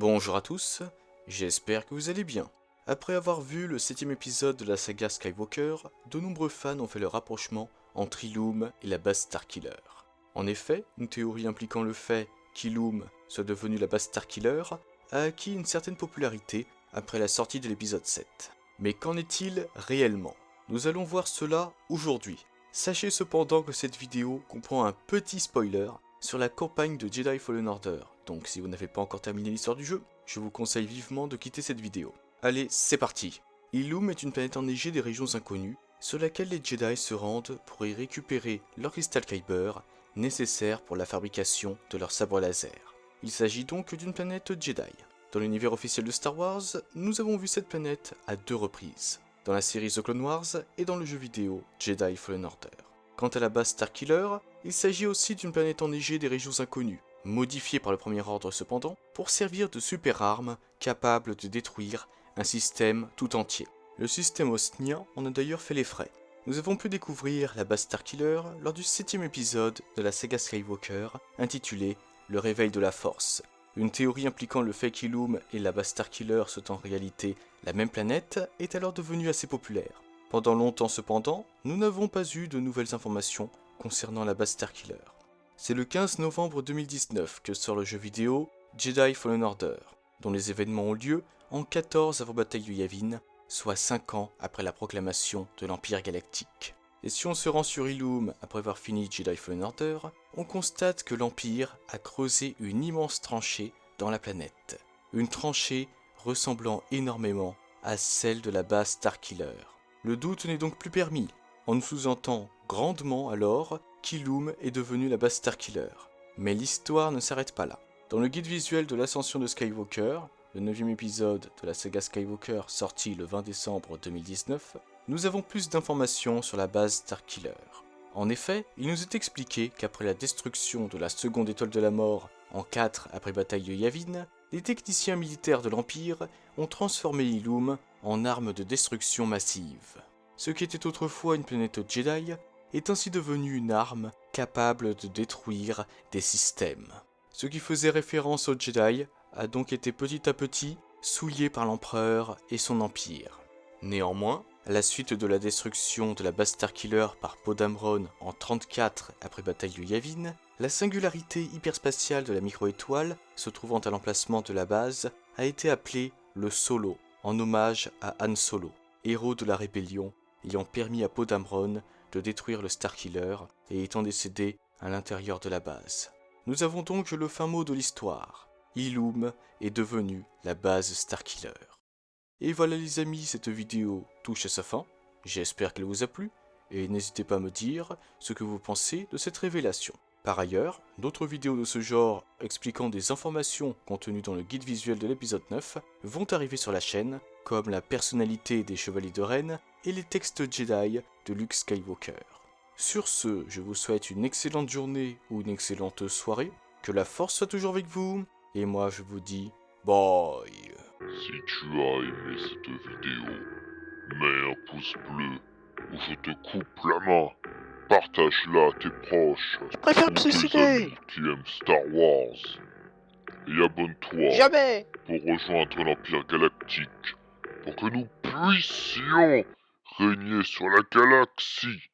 Bonjour à tous, j'espère que vous allez bien. Après avoir vu le 7ème épisode de la saga Skywalker, de nombreux fans ont fait le rapprochement entre Ilum et la base Starkiller. En effet, une théorie impliquant le fait qu'Ilum soit devenu la base Starkiller a acquis une certaine popularité après la sortie de l'épisode 7. Mais qu'en est-il réellement? Nous allons voir cela aujourd'hui. Sachez cependant que cette vidéo comprend un petit spoiler sur la campagne de Jedi Fallen Order, donc si vous n'avez pas encore terminé l'histoire du jeu, je vous conseille vivement de quitter cette vidéo. Allez, c'est parti. Ilum est une planète enneigée des régions inconnues, sur laquelle les Jedi se rendent pour y récupérer leur cristal Kyber, nécessaire pour la fabrication de leur sabre laser. Il s'agit donc d'une planète Jedi. Dans l'univers officiel de Star Wars, nous avons vu cette planète à 2 reprises, dans la série The Clone Wars et dans le jeu vidéo Jedi Fallen Order. Quant à la base Starkiller, il s'agit aussi d'une planète enneigée des régions inconnues, modifiée par le Premier Ordre cependant, pour servir de super arme capable de détruire un système tout entier. Le système osnien en a d'ailleurs fait les frais. Nous avons pu découvrir la base Starkiller lors du 7ème épisode de la saga Skywalker, intitulé Le réveil de la force. Une théorie impliquant le fait qu'Ilum et la base Starkiller sont en réalité la même planète est alors devenue assez populaire. Pendant longtemps cependant, nous n'avons pas eu de nouvelles informations concernant la base Starkiller. C'est le 15 novembre 2019 que sort le jeu vidéo Jedi Fallen Order, dont les événements ont lieu en 14 avant bataille de Yavin, soit 5 ans après la proclamation de l'Empire Galactique. Et si on se rend sur Ilum après avoir fini Jedi Fallen Order, on constate que l'Empire a creusé une immense tranchée dans la planète. Une tranchée ressemblant énormément à celle de la base Starkiller. Le doute n'est donc plus permis. On nous sous-entend grandement alors qu'Ilum est devenu la base Starkiller. Mais l'histoire ne s'arrête pas là. Dans le guide visuel de l'ascension de Skywalker, le 9ème épisode de la saga Skywalker sorti le 20 décembre 2019, nous avons plus d'informations sur la base Starkiller. En effet, il nous est expliqué qu'après la destruction de la seconde étoile de la mort en 4 après bataille de Yavin, les techniciens militaires de l'Empire ont transformé Ilum en arme de destruction massive. Ce qui était autrefois une planète Jedi est ainsi devenu une arme capable de détruire des systèmes. Ce qui faisait référence aux Jedi a donc été petit à petit souillé par l'Empereur et son empire. Néanmoins, à la suite de la destruction de la base Starkiller par Poe Dameron en 34 après bataille de Yavin, la singularité hyperspatiale de la micro-étoile se trouvant à l'emplacement de la base a été appelée le Solo, en hommage à Han Solo, héros de la rébellion ayant permis à Poe Dameron de détruire le Starkiller et étant décédé à l'intérieur de la base. Nous avons donc le fin mot de l'histoire. Ilum est devenu la base Starkiller. Et voilà les amis, cette vidéo touche à sa fin. J'espère qu'elle vous a plu, et n'hésitez pas à me dire ce que vous pensez de cette révélation. Par ailleurs, d'autres vidéos de ce genre expliquant des informations contenues dans le guide visuel de l'épisode 9 vont arriver sur la chaîne, comme la personnalité des Chevaliers de Ren et les textes Jedi de Luke Skywalker. Sur ce, je vous souhaite une excellente journée ou une excellente soirée, que la force soit toujours avec vous, et moi je vous dis bye. Si tu as aimé cette vidéo, mets un pouce bleu ou je te coupe la main. Partage-la à tes proches Je préfère me ou tes suicider. amis qui aiment Star Wars. Et abonne-toi Jamais. pour rejoindre l'Empire Galactique pour que nous puissions régner sur la galaxie.